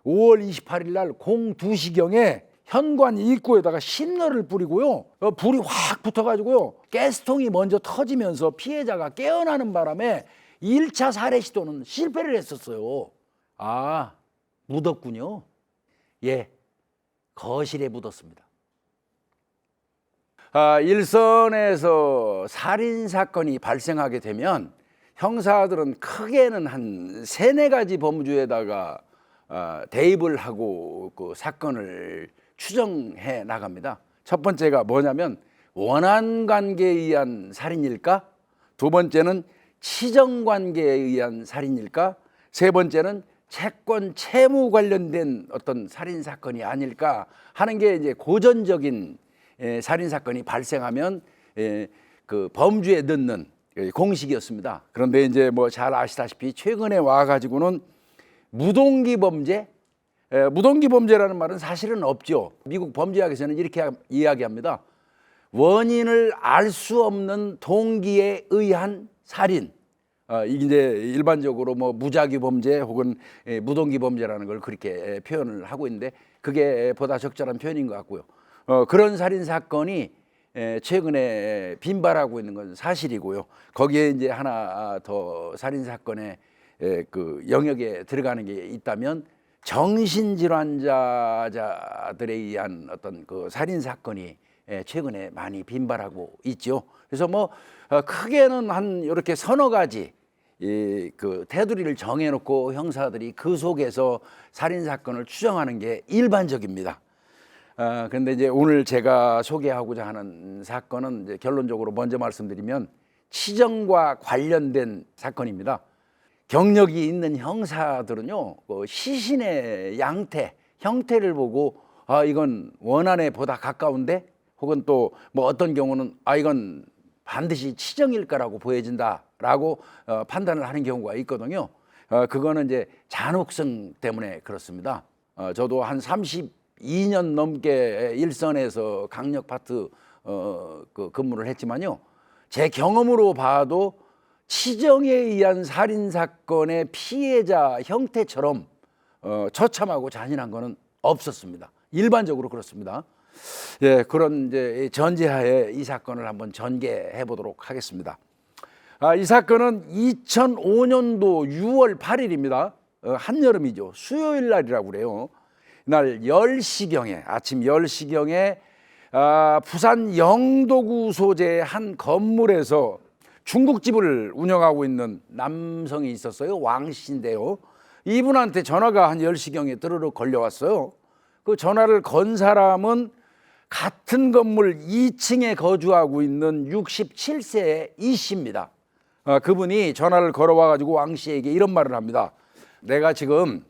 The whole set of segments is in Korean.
5월 28일 날 02시경에 현관 입구에다가 신너를 뿌리고요. 불이 확 붙어가지고요. 가스통이 먼저 터지면서 피해자가 깨어나는 바람에 1차 살해 시도는 실패를 했었어요. 아, 묻었군요. 예, 거실에 묻었습니다. 일선에서 살인사건이 발생하게 되면 형사들은 크게는 한 3-4가지 범주에다가 대입을 하고 그 사건을 추정해 나갑니다. 첫 번째가 뭐냐면 원한관계에 의한 살인일까? 두 번째는 치정관계에 의한 살인일까? 세 번째는 채권 채무 관련된 어떤 살인사건이 아닐까 하는 게 이제 고전적인 살인사건이 발생하면 그 범주에 넣는 공식이었습니다. 그런데 이제 뭐 잘 아시다시피 최근에 와가지고는 무동기 범죄, 무동기 범죄라는 말은 사실은 없죠. 미국 범죄학에서는 이렇게 이야기합니다. 원인을 알 수 없는 동기에 의한 살인. 이게 이제 일반적으로 뭐 무작위 범죄 혹은 무동기 범죄라는 걸 그렇게 표현을 하고 있는데 그게 보다 적절한 표현인 것 같고요. 그런 살인 사건이 최근에 빈발하고 있는 건 사실이고요. 거기에 이제 하나 더 살인 사건의 그 영역에 들어가는 게 있다면 정신질환자들에 의한 어떤 그 살인 사건이 최근에 많이 빈발하고 있죠. 그래서 뭐 크게는 한 이렇게 3-4가지 그 테두리를 정해놓고 형사들이 그 속에서 살인 사건을 추정하는 게 일반적입니다. 그런데 이제 오늘 제가 소개하고자 하는 사건은 이제 결론적으로 먼저 말씀드리면 치정과 관련된 사건입니다. 경력이 있는 형사들은요, 시신의 형태를 보고 이건 원한에 보다 가까운데, 혹은 또 뭐 어떤 경우는 이건 반드시 치정일 거라고 보여진다라고 판단을 하는 경우가 있거든요. 그거는 이제 잔혹성 때문에 그렇습니다. 저도 한 32년 넘게 일선에서 강력 파트 그 근무를 했지만요, 제 경험으로 봐도 치정에 의한 살인 사건의 피해자 형태처럼 처참하고 잔인한 거는 없었습니다. 일반적으로 그렇습니다. 예, 그런 이제 전제하에 이 사건을 한번 전개해 보도록 하겠습니다. 이 사건은 2005년도 6월 8일입니다. 한여름이죠. 수요일 날이라고 그래요. 날 10시경에, 아침 10시경에 부산 영도구 소재의 한 건물에서 중국집을 운영하고 있는 남성이 있었어요. 왕 씨인데요. 이분한테 전화가 한 10시경에 드르륵 걸려왔어요. 그 전화를 건 사람은 같은 건물 2층에 거주하고 있는 67세의 이 씨입니다. 그분이 전화를 걸어와가지고 왕 씨에게 이런 말을 합니다. 내가 지금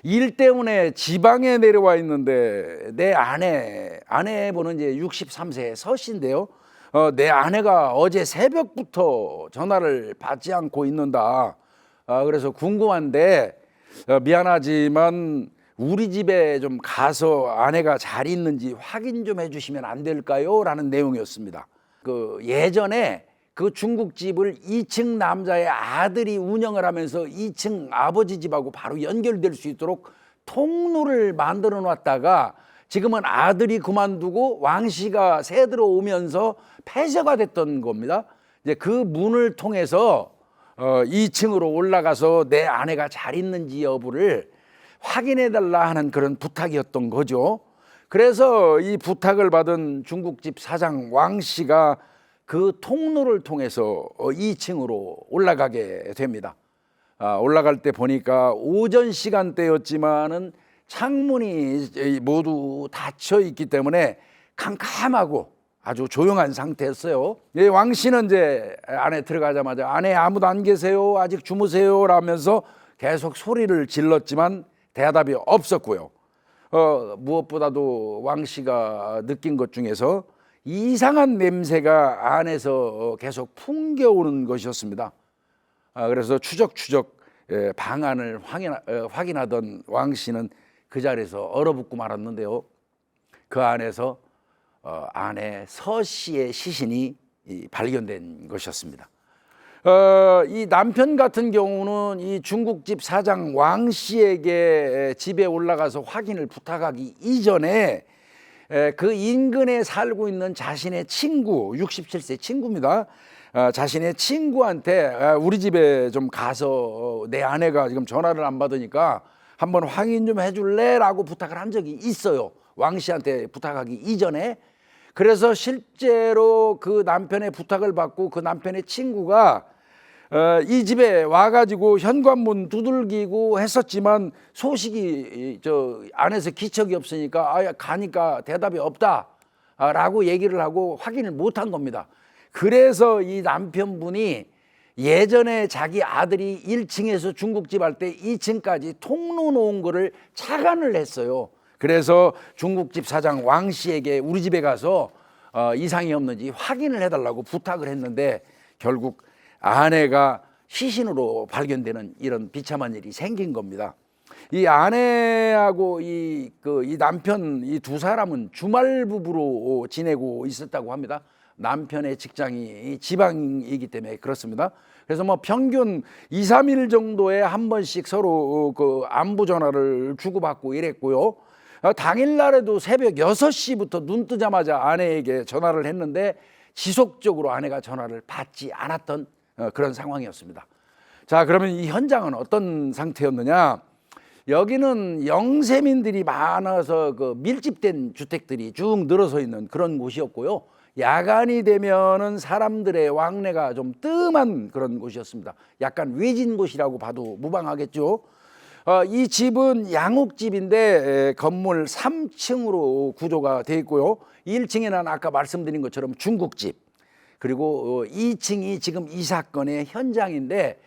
일 때문에 지방에 내려와 있는데 내 아내분은 이제 63세 서 씨인데요. 내 아내가 어제 새벽부터 전화를 받지 않고 있는다. 그래서 궁금한데 미안하지만 우리 집에 좀 가서 아내가 잘 있는지 확인 좀 해주시면 안 될까요? 라는 내용이었습니다. 그 예전에 그 중국집을 2층 남자의 아들이 운영을 하면서 2층 아버지 집하고 바로 연결될 수 있도록 통로를 만들어 놨다가 지금은 아들이 그만두고 왕 씨가 새 들어오면서 폐쇄가 됐던 겁니다. 이제 그 문을 통해서 2층으로 올라가서 내 아내가 잘 있는지 여부를 확인해 달라 하는 그런 부탁이었던 거죠. 그래서 이 부탁을 받은 중국집 사장 왕 씨가 그 통로를 통해서 2층으로 올라가게 됩니다. 올라갈 때 보니까 오전 시간대였지만은 창문이 모두 닫혀 있기 때문에 캄캄하고 아주 조용한 상태였어요. 왕 씨는 이제 안에 들어가자마자 안에 아무도 안 계세요? 아직 주무세요? 라면서 계속 소리를 질렀지만 대답이 없었고요. 무엇보다도 왕 씨가 느낀 것 중에서 이상한 냄새가 안에서 계속 풍겨오는 것이었습니다. 그래서 추적추적 방안을 확인하던 왕 씨는 그 자리에서 얼어붙고 말았는데요. 그 안에서 아내 서 씨의 시신이 발견된 것이었습니다. 이 남편 같은 경우는 이 중국집 사장 왕 씨에게 집에 올라가서 확인을 부탁하기 이전에 그 인근에 살고 있는 자신의 친구, 67세 친구입니다. 자신의 친구한테 우리 집에 좀 가서 내 아내가 지금 전화를 안 받으니까 한번 확인 좀 해줄래? 라고 부탁을 한 적이 있어요. 왕 씨한테 부탁하기 이전에. 그래서 실제로 그 남편의 부탁을 받고 그 남편의 친구가 이 집에 와가지고 현관문 두들기고 했었지만 소식이 저 안에서 기척이 없으니까 가니까 대답이 없다라고 얘기를 하고 확인을 못한 겁니다. 그래서 이 남편분이 예전에 자기 아들이 1층에서 중국집 할 때 2층까지 통로 놓은 거를 착안을 했어요. 그래서 중국집 사장 왕 씨에게 우리 집에 가서 이상이 없는지 확인을 해달라고 부탁을 했는데 결국 아내가 시신으로 발견되는 이런 비참한 일이 생긴 겁니다. 이 아내하고 이 남편 이 두 사람은 주말 부부로 지내고 있었다고 합니다. 남편의 직장이 지방이기 때문에 그렇습니다. 그래서 뭐 평균 2, 3일 정도에 한 번씩 서로 그 안부 전화를 주고받고 이랬고요. 당일날에도 새벽 6시부터 눈 뜨자마자 아내에게 전화를 했는데 지속적으로 아내가 전화를 받지 않았던 그런 상황이었습니다. 자, 그러면 이 현장은 어떤 상태였느냐? 여기는 영세민들이 많아서 그 밀집된 주택들이 쭉 늘어서 있는 그런 곳이었고요. 야간이 되면은 사람들의 왕래가 좀 뜸한 그런 곳이었습니다. 약간 외진 곳이라고 봐도 무방하겠죠. 이 집은 양옥집인데 건물 3층으로 구조가 되어 있고요. 1층에는 아까 말씀드린 것처럼 중국집, 그리고 2층이 지금 이 사건의 현장인데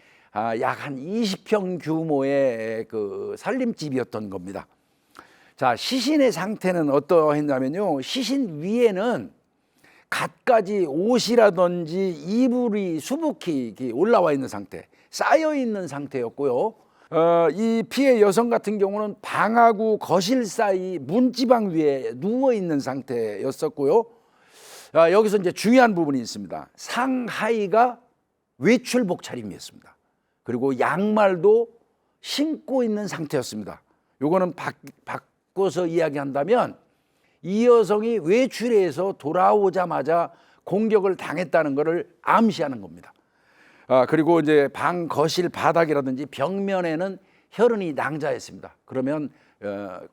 약 한 20평 규모의 그 살림집이었던 겁니다. 자, 시신의 상태는 어떠했냐면요, 시신 위에는 갖가지 옷이라든지 이불이 수북히 올라와 있는 상태, 쌓여 있는 상태였고요. 이 피해 여성 같은 경우는 방하고 거실 사이 문지방 위에 누워 있는 상태였었고요. 여기서 이제 중요한 부분이 있습니다. 상하의가 외출복 차림이었습니다. 그리고 양말도 신고 있는 상태였습니다. 요거는 바꿔서 이야기한다면 이 여성이 외출해서 돌아오자마자 공격을 당했다는 것을 암시하는 겁니다. 그리고 이제 방 거실 바닥이라든지 벽면에는 혈흔이 낭자했습니다. 그러면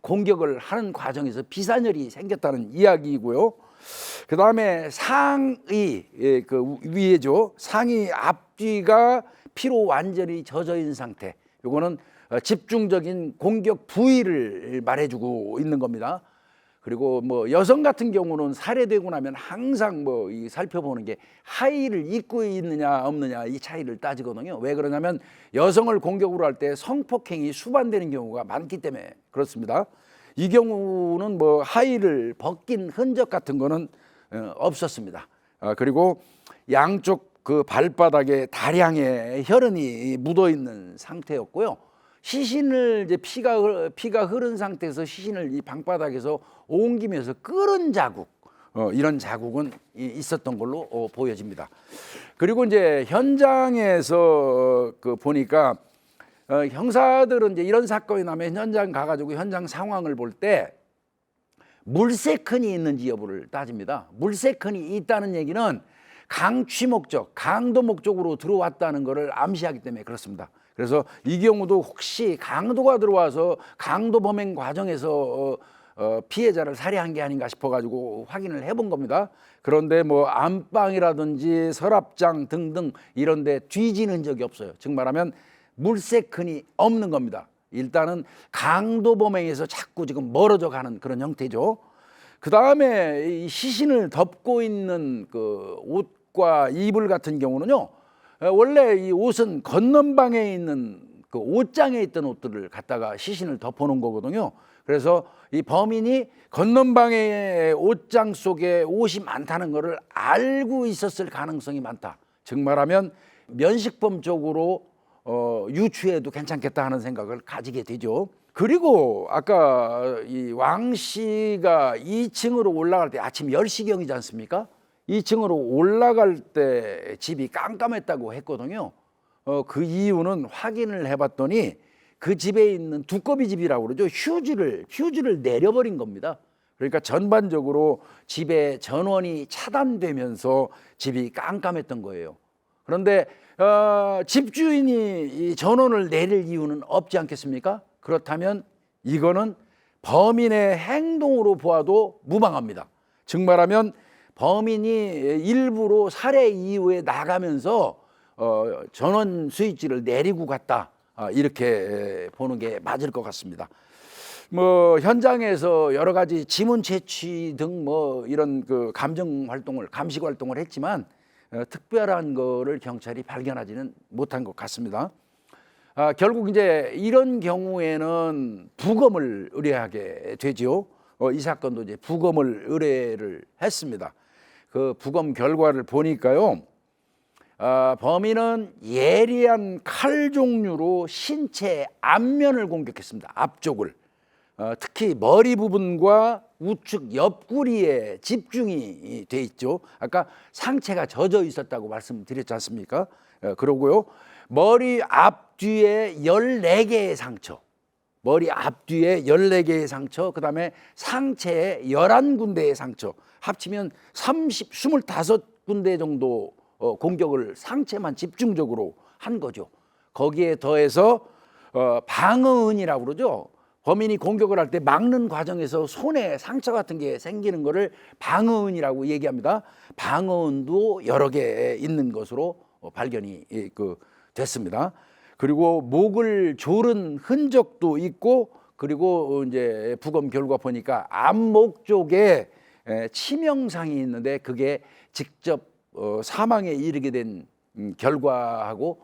공격을 하는 과정에서 비산혈이 생겼다는 이야기이고요. 그 다음에 상의, 그 위에죠. 상의 앞뒤가 피로 완전히 젖어 있는 상태. 요거는 집중적인 공격 부위를 말해주고 있는 겁니다. 그리고 뭐 여성 같은 경우는 살해되고 나면 항상 뭐 이 살펴보는 게 하의를 입고 있느냐 없느냐 이 차이를 따지거든요. 왜 그러냐면 여성을 공격으로 할 때 성폭행이 수반되는 경우가 많기 때문에 그렇습니다. 이 경우는 뭐 하의를 벗긴 흔적 같은 거는 없었습니다. 그리고 양쪽 그 발바닥에 다량의 혈흔이 묻어 있는 상태였고요. 시신을 이제 피가 흐른 상태에서 시신을 이 방바닥에서 옮기면서 끓은 자국, 이런 자국은 있었던 걸로 보여집니다. 그리고 이제 현장에서 그 보니까 형사들은 이제 이런 사건이 나면 현장 가가지고 현장 상황을 볼 때 물세큰이 있는지 여부를 따집니다. 물세큰이 있다는 얘기는 강취 목적, 강도 목적으로 들어왔다는 것을 암시하기 때문에 그렇습니다. 그래서 이 경우도 혹시 강도가 들어와서 강도 범행 과정에서 피해자를 살해한 게 아닌가 싶어가지고 확인을 해본 겁니다. 그런데 뭐 안방이라든지 서랍장 등등 이런 데 뒤지는 적이 없어요. 즉 말하면 물세큰이 없는 겁니다. 일단은 강도 범행에서 자꾸 지금 멀어져 가는 그런 형태죠. 그 다음에 이 시신을 덮고 있는 그 옷과 이불 같은 경우는요, 원래 이 옷은 건넌방에 있는 그 옷장에 있던 옷들을 갖다가 시신을 덮어놓은 거거든요. 그래서 이 범인이 건넌방의 옷장 속에 옷이 많다는 것을 알고 있었을 가능성이 많다. 즉 말하면 면식범 쪽으로 유추해도 괜찮겠다 하는 생각을 가지게 되죠. 그리고 아까 이 왕 씨가 2층으로 올라갈 때 아침 10시경이지 않습니까? 2층으로 올라갈 때 집이 깜깜했다고 했거든요. 그 이유는 확인을 해봤더니 그 집에 있는 두꺼비 집이라고 그러죠. 휴지를 내려버린 겁니다. 그러니까 전반적으로 집의 전원이 차단되면서 집이 깜깜했던 거예요. 그런데 집주인이 이 전원을 내릴 이유는 없지 않겠습니까? 그렇다면 이거는 범인의 행동으로 보아도 무방합니다. 즉 말하면 범인이 일부러 살해 이후에 나가면서 전원 스위치를 내리고 갔다, 이렇게 보는 게 맞을 것 같습니다. 뭐 현장에서 여러 가지 지문 채취 등 뭐 이런 그 감식 활동을 했지만 특별한 거를 경찰이 발견하지는 못한 것 같습니다. 결국 이제 이런 경우에는 부검을 의뢰하게 되죠. 이 사건도 이제 부검을 의뢰를 했습니다. 그 부검 결과를 보니까요, 범인은 예리한 칼 종류로 신체 앞면을 공격했습니다. 앞쪽을. 특히 머리 부분과 우측 옆구리에 집중이 돼 있죠. 아까 상체가 젖어 있었다고 말씀드렸지 않습니까? 그러고요, 머리 앞뒤에 14개의 상처, 머리 앞뒤에 14개의 상처, 그 다음에 상체에 11군데의 상처, 합치면 25군데 정도 공격을 상체만 집중적으로 한 거죠. 거기에 더해서 방어은이라고 그러죠. 범인이 공격을 할 때 막는 과정에서 손에 상처 같은 게 생기는 거를 방어은이라고 얘기합니다. 방어은도 여러 개 있는 것으로 발견이 됐습니다. 그리고 목을 조른 흔적도 있고, 그리고 이제 부검 결과 보니까 안목 쪽에 치명상이 있는데 그게 직접 사망에 이르게 된 결과하고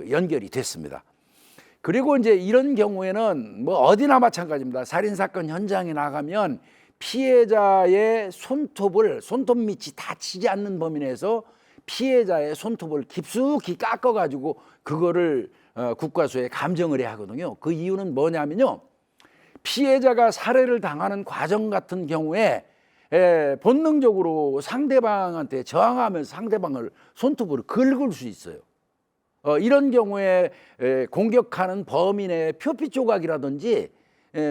연결이 됐습니다. 그리고 이제 이런 경우에는 뭐 어디나 마찬가지입니다. 살인사건 현장에 나가면 피해자의 손톱 밑이 다치지 않는 범위 내에서 피해자의 손톱을 깊숙이 깎아가지고 그거를 국과수에 감정을 해야 하거든요. 그 이유는 뭐냐면요, 피해자가 살해를 당하는 과정 같은 경우에 본능적으로 상대방한테 저항하면서 상대방을 손톱으로 긁을 수 있어요. 이런 경우에 공격하는 범인의 표피 조각이라든지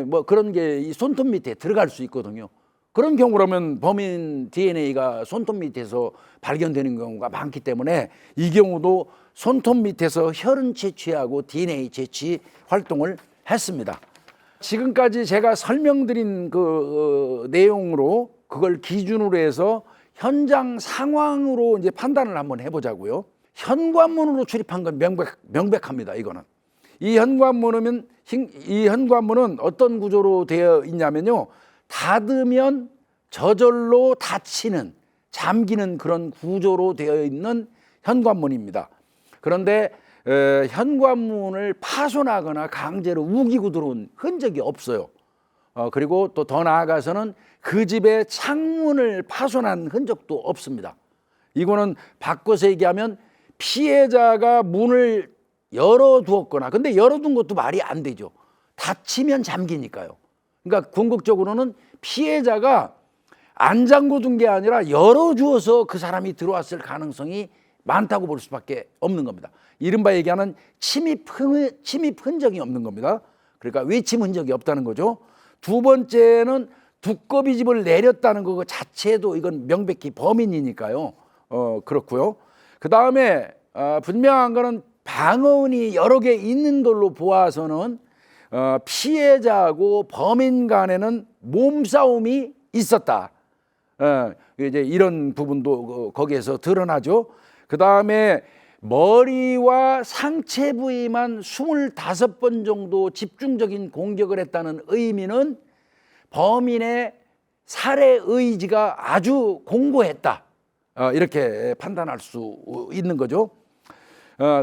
뭐 그런 게 이 손톱 밑에 들어갈 수 있거든요. 그런 경우라면 범인 DNA가 손톱 밑에서 발견되는 경우가 많기 때문에 이 경우도 손톱 밑에서 혈흔 채취하고 DNA 채취 활동을 했습니다. 지금까지 제가 설명드린 그 내용으로 그걸 기준으로 해서 현장 상황으로 이제 판단을 한번 해보자고요. 현관문으로 출입한 건 명백합니다. 이거는 이 현관문은 어떤 구조로 되어 있냐면요, 닫으면 저절로 닫히는, 잠기는 그런 구조로 되어 있는 현관문입니다. 그런데 현관문을 파손하거나 강제로 우기고 들어온 흔적이 없어요. 그리고 또 더 나아가서는 그 집의 창문을 파손한 흔적도 없습니다. 이거는 바꿔서 얘기하면 피해자가 문을 열어두었거나, 근데 열어둔 것도 말이 안 되죠. 닫히면 잠기니까요. 그러니까 궁극적으로는 피해자가 안 잠궈둔 게 아니라 열어주어서 그 사람이 들어왔을 가능성이 많다고 볼 수밖에 없는 겁니다. 이른바 얘기하는 침입 흔적이 없는 겁니다. 그러니까 외침 흔적이 없다는 거죠. 두 번째는 두꺼비 집을 내렸다는 거 자체도 이건 명백히 범인이니까요. 그렇고요. 그 다음에 분명한 거는 방어은이 여러 개 있는 걸로 보아서는 피해자하고 범인 간에는 몸싸움이 있었다. 이제 이런 부분도 거기에서 드러나죠. 그 다음에 머리와 상체 부위만 25번 정도 집중적인 공격을 했다는 의미는 범인의 살해 의지가 아주 공고했다. 이렇게 판단할 수 있는 거죠.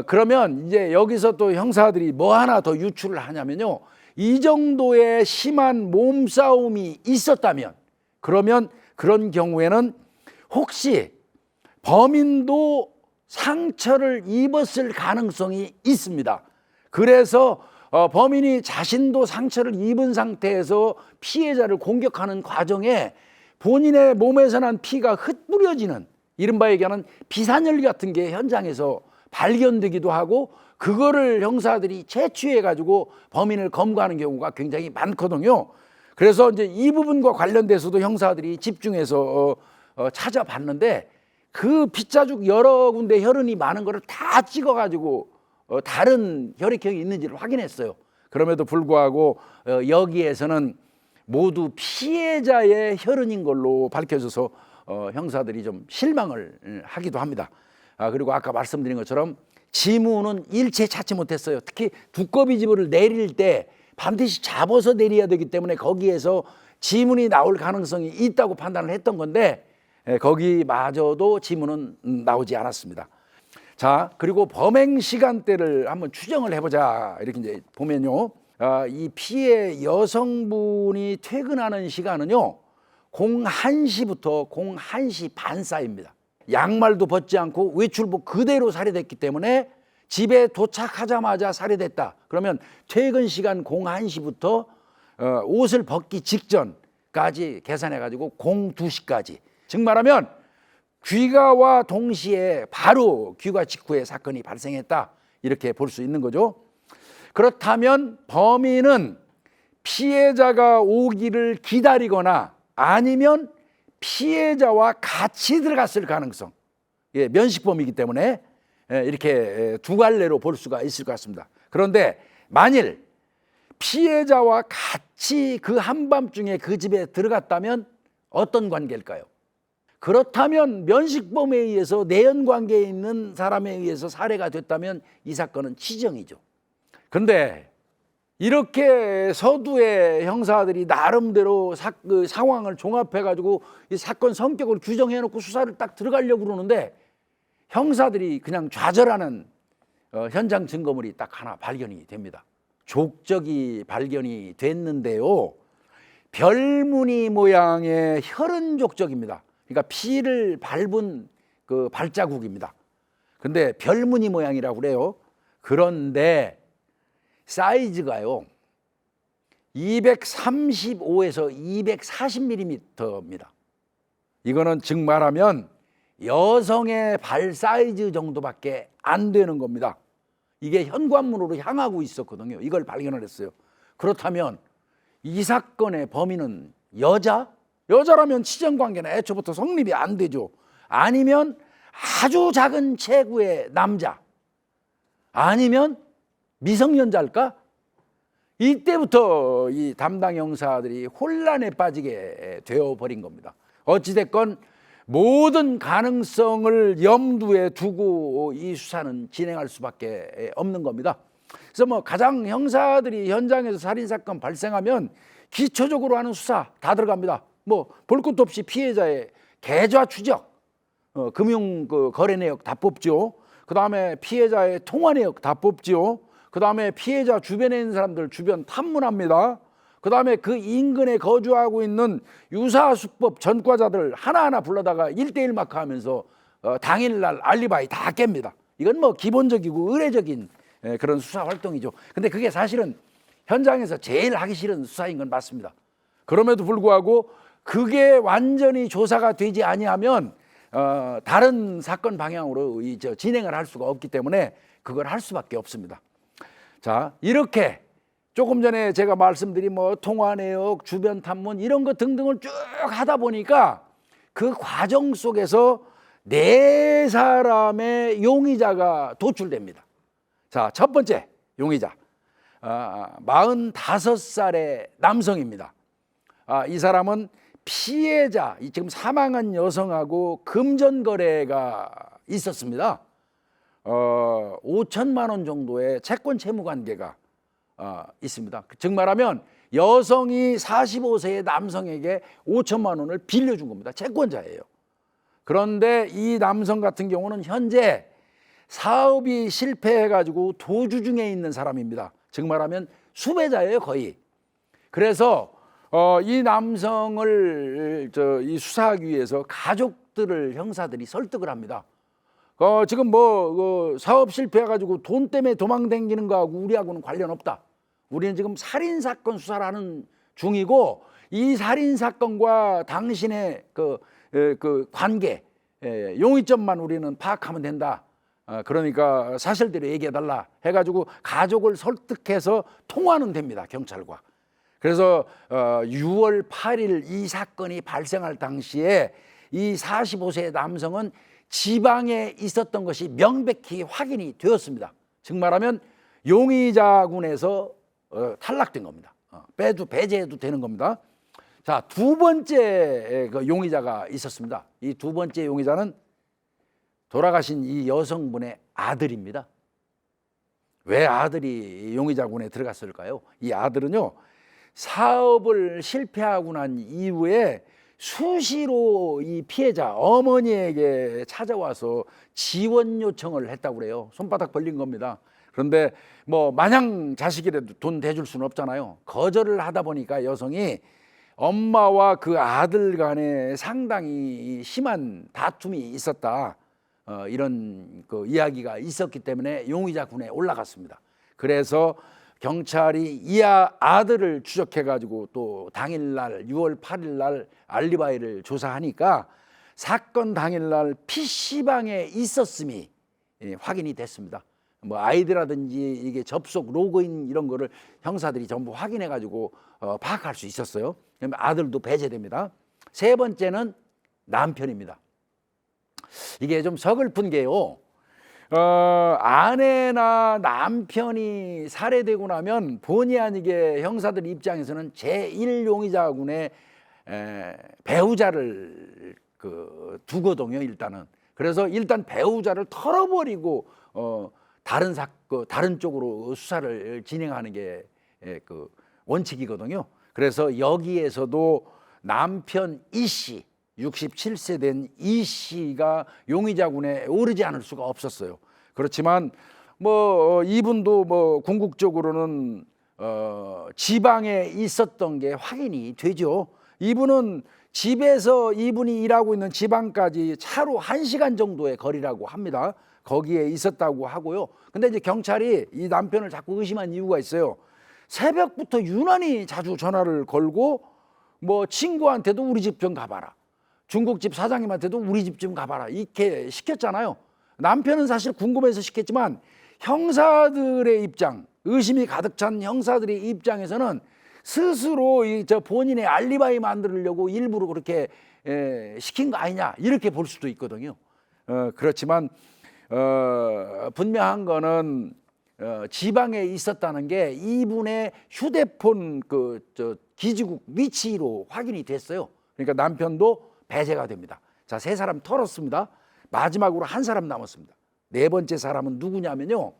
그러면 이제 여기서 또 형사들이 뭐 하나 더 유출을 하냐면요, 이 정도의 심한 몸싸움이 있었다면, 그러면 그런 경우에는 혹시 범인도 상처를 입었을 가능성이 있습니다. 그래서 범인이 자신도 상처를 입은 상태에서 피해자를 공격하는 과정에 본인의 몸에서 난 피가 흩뿌려지는 이른바 얘기하는 비산혈 같은 게 현장에서 발견되기도 하고 그거를 형사들이 채취해 가지고 범인을 검거하는 경우가 굉장히 많거든요. 그래서 이제 이 부분과 관련돼서도 형사들이 집중해서 찾아봤는데 그 빗자국 여러 군데 혈흔이 많은 거를 다 찍어 가지고 다른 혈액형이 있는지를 확인했어요. 그럼에도 불구하고 여기에서는 모두 피해자의 혈흔인 걸로 밝혀져서 형사들이 좀 실망을 하기도 합니다. 그리고 아까 말씀드린 것처럼 지문은 일체 찾지 못했어요. 특히 두꺼비 지문을 내릴 때 반드시 잡아서 내려야 되기 때문에 거기에서 지문이 나올 가능성이 있다고 판단을 했던 건데 거기마저도 지문은 나오지 않았습니다. 자, 그리고 범행 시간대를 한번 추정을 해보자. 이렇게 이제 보면요, 이 피해 여성분이 퇴근하는 시간은요 01시부터 01시 반 사이입니다. 양말도 벗지 않고 외출복 그대로 살해됐기 때문에 집에 도착하자마자 살해됐다. 그러면 퇴근 시간 01시부터 옷을 벗기 직전까지 계산해 가지고 02시까지, 즉 말하면 귀가와 동시에 바로 귀가 직후에 사건이 발생했다, 이렇게 볼 수 있는 거죠. 그렇다면 범인은 피해자가 오기를 기다리거나 아니면 피해자와 같이 들어갔을 가능성, 면식범이기 때문에 이렇게 두 갈래로 볼 수가 있을 것 같습니다. 그런데 만일 피해자와 같이 그 한밤중에 그 집에 들어갔다면 어떤 관계일까요? 그렇다면 면식범에 의해서 내연관계에 있는 사람에 의해서 살해가 됐다면 이 사건은 치정이죠. 그런데 이렇게 서두에 형사들이 나름대로 그 상황을 종합해 가지고 이 사건 성격을 규정해 놓고 수사를 딱 들어가려고 그러는데 형사들이 그냥 좌절하는 현장 증거물이 딱 하나 발견이 됩니다. 족적이 발견이 됐는데요, 별무늬 모양의 혈흔 족적입니다. 그러니까 피를 밟은 그 발자국입니다. 근데 별무늬 모양이라고 그래요. 그런데 사이즈가요 235에서 240mm입니다. 이거는 즉 말하면 여성의 발 사이즈 정도밖에 안 되는 겁니다. 이게 현관문으로 향하고 있었거든요. 이걸 발견을 했어요. 그렇다면 이 사건의 범인은 여자라면 치정관계는 애초부터 성립이 안 되죠. 아니면 아주 작은 체구의 남자, 아니면 미성년자일까? 이때부터 이 담당 형사들이 혼란에 빠지게 되어버린 겁니다. 어찌됐건 모든 가능성을 염두에 두고 이 수사는 진행할 수밖에 없는 겁니다. 그래서 뭐 가장 형사들이 현장에서 살인사건 발생하면 기초적으로 하는 수사 다 들어갑니다. 뭐 볼 것도 없이 피해자의 계좌 추적, 금융 거래 내역 다 뽑죠. 그 다음에 피해자의 통화 내역 다 뽑죠. 그 다음에 피해자 주변에 있는 사람들 주변 탐문합니다. 그 다음에 그 인근에 거주하고 있는 유사수법 전과자들 하나하나 불러다가 1대1 마크하면서 당일날 알리바이 다 깹니다. 이건 뭐 기본적이고 의례적인 그런 수사 활동이죠. 근데 그게 사실은 현장에서 제일 하기 싫은 수사인 건 맞습니다. 그럼에도 불구하고 그게 완전히 조사가 되지 아니하면 다른 사건 방향으로 진행을 할 수가 없기 때문에 그걸 할 수밖에 없습니다. 자, 이렇게 조금 전에 제가 말씀드린 뭐 통화 내역, 주변 탐문 이런 것 등등을 쭉 하다 보니까 그 과정 속에서 4사람의 용의자가 도출됩니다. 자, 첫 번째 용의자 45살의 남성입니다. 이 사람은 피해자, 지금 사망한 여성하고 금전 거래가 있었습니다. 5천만 원 정도의 채권 채무 관계가 있습니다. 즉 말하면 여성이 45세의 남성에게 5천만 원을 빌려준 겁니다. 채권자예요. 그런데 이 남성 같은 경우는 현재 사업이 실패해가지고 도주 중에 있는 사람입니다. 즉 말하면 수배자예요, 거의. 그래서 이 남성을 이 수사하기 위해서 가족들을 형사들이 설득을 합니다. 지금 뭐 사업 실패해가지고 돈 때문에 도망다니는 거하고 우리하고는 관련 없다. 우리는 지금 살인사건 수사를 하는 중이고 이 살인사건과 당신의 그 관계, 용의점만 우리는 파악하면 된다. 그러니까 사실대로 얘기해달라 해가지고 가족을 설득해서 통화는 됩니다, 경찰과. 그래서 6월 8일 이 사건이 발생할 당시에 이 45세 남성은 지방에 있었던 것이 명백히 확인이 되었습니다. 즉 말하면 용의자군에서 탈락된 겁니다. 배제해도 되는 겁니다. 자, 두 번째 그 용의자가 있었습니다. 이 두 번째 용의자는 돌아가신 이 여성분의 아들입니다. 왜 아들이 용의자군에 들어갔을까요? 이 아들은요, 사업을 실패하고 난 이후에 수시로 이 피해자 어머니에게 찾아와서 지원 요청을 했다고 그래요. 손바닥 벌린 겁니다. 그런데 뭐 마냥 자식이라도 돈 대줄 수는 없잖아요. 거절을 하다 보니까 여성이 엄마와 그 아들 간에 상당히 심한 다툼이 있었다, 이런 그 이야기가 있었기 때문에 용의자 군에 올라갔습니다. 그래서 경찰이 이 아들을 추적해 가지고 또 당일날 6월 8일 날 알리바이를 조사하니까 사건 당일날 PC방에 있었음이 확인이 됐습니다. 뭐 아이디라든지 이게 접속 로그인 이런 거를 형사들이 전부 확인해 가지고 파악할 수 있었어요. 그러면 아들도 배제됩니다. 세 번째는 남편입니다. 이게 좀 서글픈 게요, 아내나 남편이 살해되고 나면 본의 아니게 형사들 입장에서는 제1용의자군의 배우자를 두거든요, 일단은. 그래서 일단 배우자를 털어버리고 다른 쪽으로 수사를 진행하는 게 그 원칙이거든요. 그래서 여기에서도 남편 이 씨, 67세 된 이 씨가 용의자군에 오르지 않을 수가 없었어요. 그렇지만 뭐 이분도 뭐 궁극적으로는 지방에 있었던 게 확인이 되죠. 이분은 집에서 이분이 일하고 있는 지방까지 차로 1시간 정도의 거리라고 합니다. 거기에 있었다고 하고요. 근데 이제 경찰이 이 남편을 자꾸 의심한 이유가 있어요. 새벽부터 유난히 자주 전화를 걸고 뭐 친구한테도 우리 집 좀 가봐라, 중국집 사장님한테도 우리 집 좀 가봐라, 이렇게 시켰잖아요. 남편은 사실 궁금해서 시켰지만 형사들의 입장, 의심이 가득 찬 형사들의 입장에서는 스스로 본인의 알리바이 만들려고 일부러 그렇게 시킨 거 아니냐, 이렇게 볼 수도 있거든요. 그렇지만 분명한 거는 지방에 있었다는 게 이분의 휴대폰 기지국 위치로 확인이 됐어요. 그러니까 남편도 배제가 됩니다. 자, 세 사람 털었습니다. 마지막으로 한 사람 남았습니다. 네 번째 사람은 누구냐면요,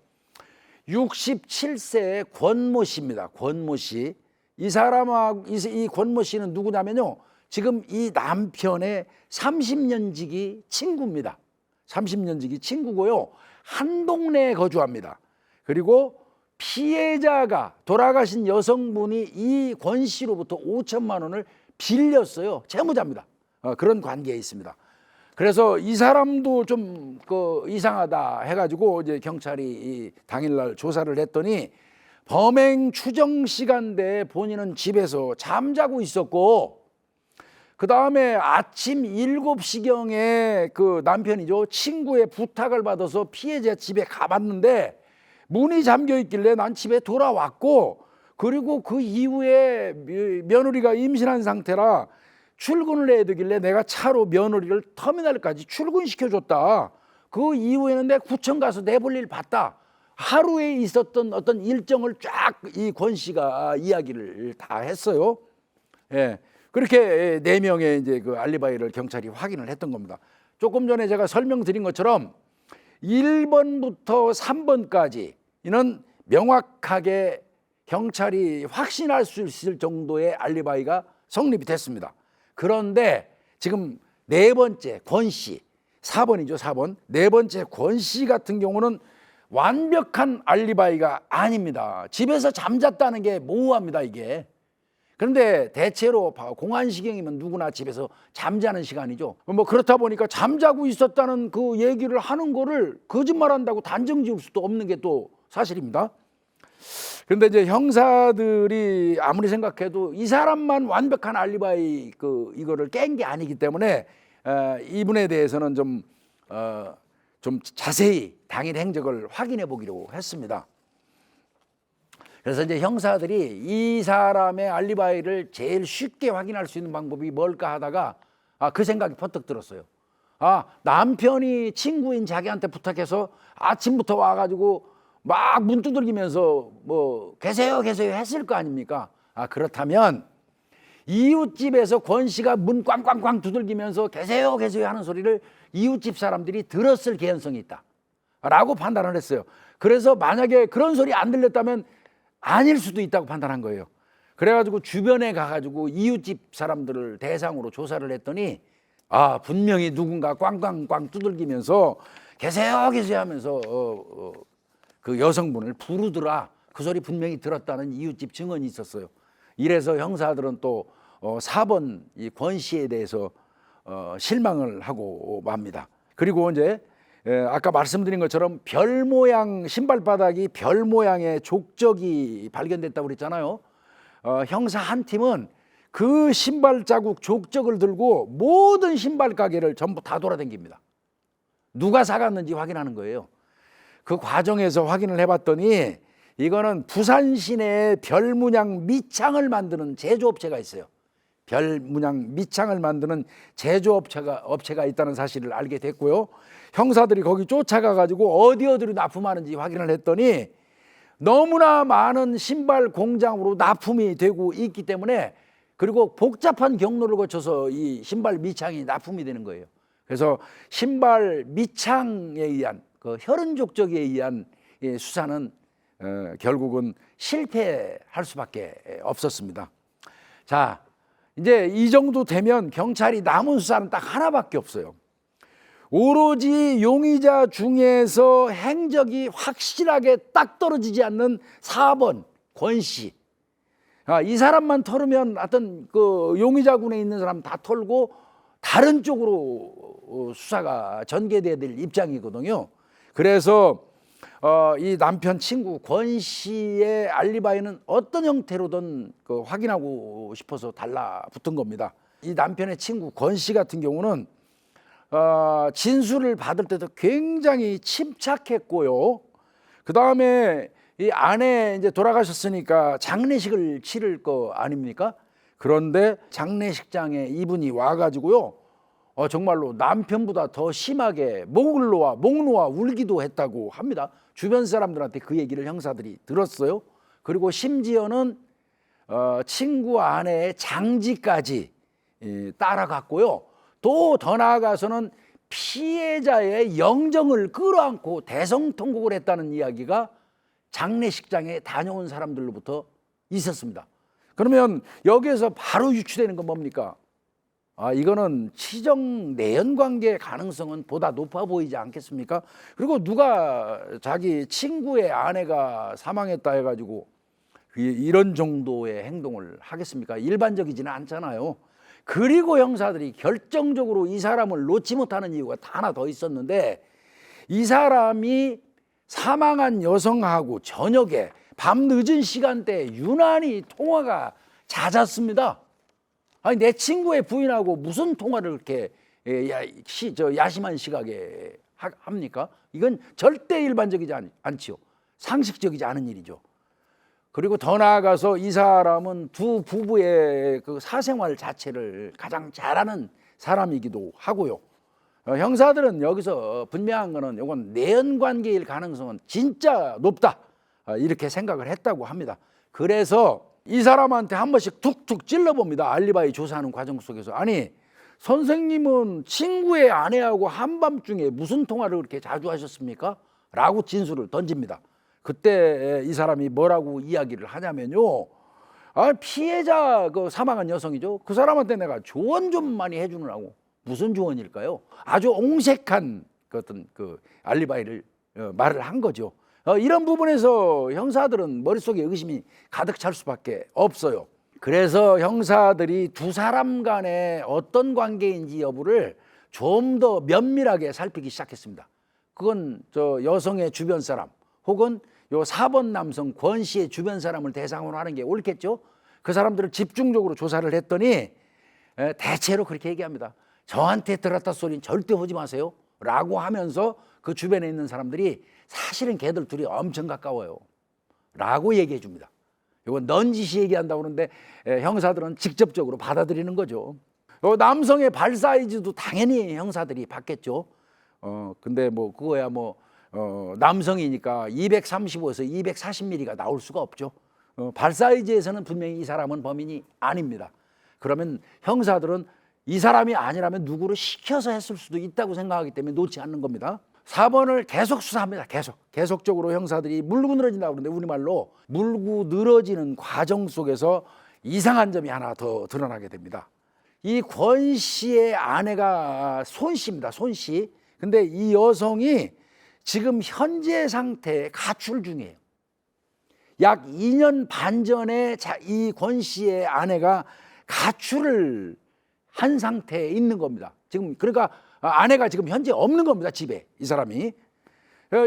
67세의 권모 씨입니다. 권모 씨. 이 사람하고 이 권모 씨는 누구냐면요, 지금 이 남편의 30년 지기 친구입니다. 30년 지기 친구고요, 한 동네에 거주합니다. 그리고 피해자가, 돌아가신 여성분이 이 권 씨로부터 5천만 원을 빌렸어요. 채무자입니다. 그런 관계에 있습니다. 그래서 이 사람도 좀 이상하다 해가지고 이제 경찰이 당일날 조사를 했더니 범행 추정 시간대에 본인은 집에서 잠자고 있었고, 그 다음에 아침 7시경에 그 남편이죠, 친구의 부탁을 받아서 피해자 집에 가봤는데 문이 잠겨 있길래 난 집에 돌아왔고, 그리고 그 이후에 며느리가 임신한 상태라 출근을 해야 되길래 내가 차로 며느리를 터미널까지 출근시켜줬다. 그 이후에는 내가 구청 가서 내볼 일 봤다. 하루에 있었던 어떤 일정을 쫙 이 권 씨가 이야기를 다 했어요. 예. 그렇게 4명의 이제 그 알리바이를 경찰이 확인을 했던 겁니다. 조금 전에 제가 설명드린 것처럼 1번부터 3번까지 이는 명확하게 경찰이 확신할 수 있을 정도의 알리바이가 성립이 됐습니다. 그런데 지금 네 번째 권 씨, 4번이죠, 4번. 네 번째 권 씨 같은 경우는 완벽한 알리바이가 아닙니다. 집에서 잠잤다는 게 모호합니다, 이게. 그런데 대체로 공안시경이면 누구나 집에서 잠자는 시간이죠. 뭐 그렇다 보니까 잠자고 있었다는 그 얘기를 하는 거를 거짓말한다고 단정 지을 수도 없는 게 또 사실입니다. 그런데 이제 형사들이 아무리 생각해도 이 사람만 완벽한 알리바이 이거를 깬 게 아니기 때문에 이분에 대해서는 좀 자세히 당일 행적을 확인해 보기로 했습니다. 그래서 이제 형사들이 이 사람의 알리바이를 제일 쉽게 확인할 수 있는 방법이 뭘까 하다가 그 생각이 퍼뜩 들었어요. 남편이 친구인 자기한테 부탁해서 아침부터 와가지고 막 문 두들기면서 뭐 계세요 했을 거 아닙니까? 그렇다면 이웃집에서 권 씨가 문 꽝꽝꽝 두들기면서 계세요 하는 소리를 이웃집 사람들이 들었을 개연성이 있다 라고 판단을 했어요. 그래서 만약에 그런 소리 안 들렸다면 아닐 수도 있다고 판단한 거예요. 그래가지고 주변에 가가지고 이웃집 사람들을 대상으로 조사를 했더니 분명히 누군가 꽝꽝꽝 두들기면서 계세요 하면서 그 여성분을 부르더라. 그 소리 분명히 들었다는 이웃집 증언이 있었어요. 이래서 형사들은 또 4번 이 권 씨에 대해서 실망을 하고 맙니다. 그리고 이제 아까 말씀드린 것처럼 별 모양 신발바닥이 별 모양의 족적이 발견됐다고 그랬잖아요. 형사 한 팀은 그 신발 자국 족적을 들고 모든 신발 가게를 전부 다 돌아다닙니다. 누가 사갔는지 확인하는 거예요. 그 과정에서 확인을 해봤더니 이거는 부산 시내에 별 문양 밑창을 만드는 제조업체가 있어요. 별 문양 밑창을 만드는 제조업체가 있다는 사실을 알게 됐고요. 형사들이 거기 쫓아가 가지고 어디로 납품하는지 확인을 했더니 너무나 많은 신발 공장으로 납품이 되고 있기 때문에, 그리고 복잡한 경로를 거쳐서 이 신발 밑창이 납품이 되는 거예요. 그래서 신발 밑창에 의한 그 혈흔 족적에 의한 수사는 결국은 실패할 수밖에 없었습니다. 자, 이제 이 정도 되면 경찰이 남은 수사는 딱 하나밖에 없어요. 오로지 용의자 중에서 행적이 확실하게 딱 떨어지지 않는 4번 권 씨. 이 사람만 털으면 하여튼 그 용의자군에 있는 사람 다 털고 다른 쪽으로 수사가 전개돼야 될 입장이거든요. 그래서 이 남편 친구 권 씨의 알리바이는 어떤 형태로든 확인하고 싶어서 달라붙은 겁니다. 이 남편의 친구 권 씨 같은 경우는 진술을 받을 때도 굉장히 침착했고요. 그 다음에 이 아내 이제 돌아가셨으니까 장례식을 치를 거 아닙니까? 그런데 장례식장에 이분이 와가지고요, 정말로 남편보다 더 심하게 목 놓아 울기도 했다고 합니다. 주변 사람들한테 그 얘기를 형사들이 들었어요. 그리고 심지어는 친구 아내의 장지까지 따라갔고요. 또 더 나아가서는 피해자의 영정을 끌어안고 대성통곡을 했다는 이야기가 장례식장에 다녀온 사람들로부터 있었습니다. 그러면 여기에서 바로 유추되는 건 뭡니까? 이거는 치정 내연 관계 가능성은 보다 높아 보이지 않겠습니까? 그리고 누가 자기 친구의 아내가 사망했다 해가지고 이런 정도의 행동을 하겠습니까? 일반적이지는 않잖아요. 그리고 형사들이 결정적으로 이 사람을 놓지 못하는 이유가 하나 더 있었는데, 이 사람이 사망한 여성하고 저녁에 밤 늦은 시간대에 유난히 통화가 잦았습니다. 아니, 내 친구의 부인하고 무슨 통화를 그렇게 야심한 시각에 합니까? 이건 절대 일반적이지 않지요. 상식적이지 않은 일이죠. 그리고 더 나아가서 이 사람은 두 부부의 그 사생활 자체를 가장 잘하는 사람이기도 하고요. 형사들은 여기서 분명한 거는 이건 내연 관계일 가능성은 진짜 높다, 이렇게 생각을 했다고 합니다. 그래서 이 사람한테 한 번씩 툭툭 찔러봅니다. 알리바이 조사하는 과정 속에서. 아니, 선생님은 친구의 아내하고 한밤중에 무슨 통화를 그렇게 자주 하셨습니까? 라고 진술을 던집니다. 그때 이 사람이 뭐라고 이야기를 하냐면요, 피해자 그 사망한 여성이죠. 그 사람한테 내가 조언 좀 많이 해주느라고. 무슨 조언일까요? 아주 옹색한 어떤 그 알리바이를 말을 한 거죠. 이런 부분에서 형사들은 머릿속에 의심이 가득 찰 수밖에 없어요. 그래서 형사들이 두 사람 간에 어떤 관계인지 여부를 좀 더 면밀하게 살피기 시작했습니다. 그건 저 여성의 주변 사람 혹은 요 4번 남성 권 씨의 주변 사람을 대상으로 하는 게 옳겠죠. 그 사람들을 집중적으로 조사를 했더니 대체로 그렇게 얘기합니다. 저한테 들었다 소리는 절대 하지 마세요 라고 하면서 그 주변에 있는 사람들이 사실은 걔들 둘이 엄청 가까워요 라고 얘기해 줍니다. 이건 넌지시 얘기한다고 그러는데 형사들은 직접적으로 받아들이는 거죠. 남성의 발 사이즈도 당연히 형사들이 받겠죠. 근데 뭐 그거야 뭐 남성이니까 235에서 240mm가 나올 수가 없죠. 발 사이즈에서는 분명히 이 사람은 범인이 아닙니다. 그러면 형사들은 이 사람이 아니라면 누구를 시켜서 했을 수도 있다고 생각하기 때문에 놓지 않는 겁니다. 4번을 계속 수사합니다. 계속적으로 형사들이 물고 늘어진다고 그러는데 우리말로 물고 늘어지는 과정 속에서 이상한 점이 하나 더 드러나게 됩니다. 이 권 씨의 아내가 손 씨입니다. 손 씨. 근데 이 여성이 지금 현재 상태에 가출 중이에요. 약 2년 반 전에 이 권 씨의 아내가 가출을 한 상태에 있는 겁니다. 지금 그러니까 아내가 지금 현재 없는 겁니다. 집에 이 사람이.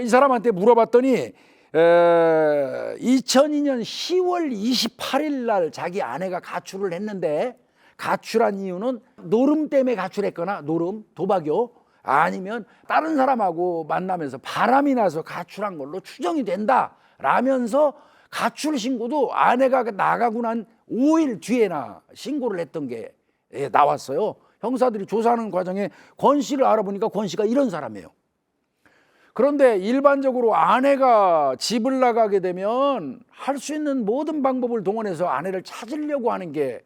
이 사람한테 물어봤더니 2002년 10월 28일 날 자기 아내가 가출을 했는데 가출한 이유는 노름 때문에 가출했거나 노름, 도박이요. 아니면 다른 사람하고 만나면서 바람이 나서 가출한 걸로 추정이 된다 라면서 가출 신고도 아내가 나가고 난 5일 뒤에나 신고를 했던 게 나왔어요. 형사들이 조사하는 과정에 권 씨를 알아보니까 권 씨가 이런 사람이에요. 그런데 일반적으로 아내가 집을 나가게 되면 할 수 있는 모든 방법을 동원해서 아내를 찾으려고 하는 게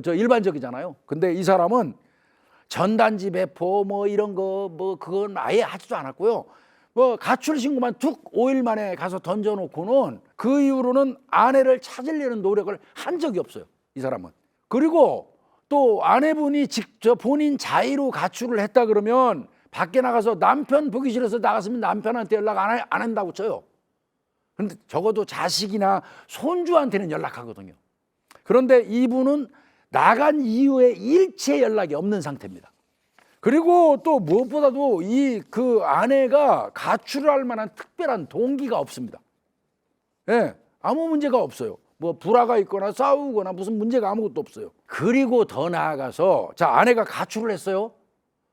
일반적이잖아요. 근데 이 사람은 전단지 배포 뭐 이런 거 뭐 그건 아예 하지도 않았고요. 뭐 가출 신고만 툭 5일 만에 가서 던져놓고는 그 이후로는 아내를 찾으려는 노력을 한 적이 없어요. 이 사람은. 그리고 또 아내분이 직접 본인 자의로 가출을 했다 그러면 밖에 나가서 남편 보기 싫어서 나갔으면 남편한테 연락 안 한다고 쳐요. 그런데 적어도 자식이나 손주한테는 연락하거든요. 그런데 이분은 나간 이후에 일체 연락이 없는 상태입니다. 그리고 또 무엇보다도 그 아내가 가출을 할 만한 특별한 동기가 없습니다. 예, 아무 문제가 없어요. 뭐 불화가 있거나 싸우거나 무슨 문제가 아무것도 없어요. 그리고 더 나아가서 자 아내가 가출을 했어요.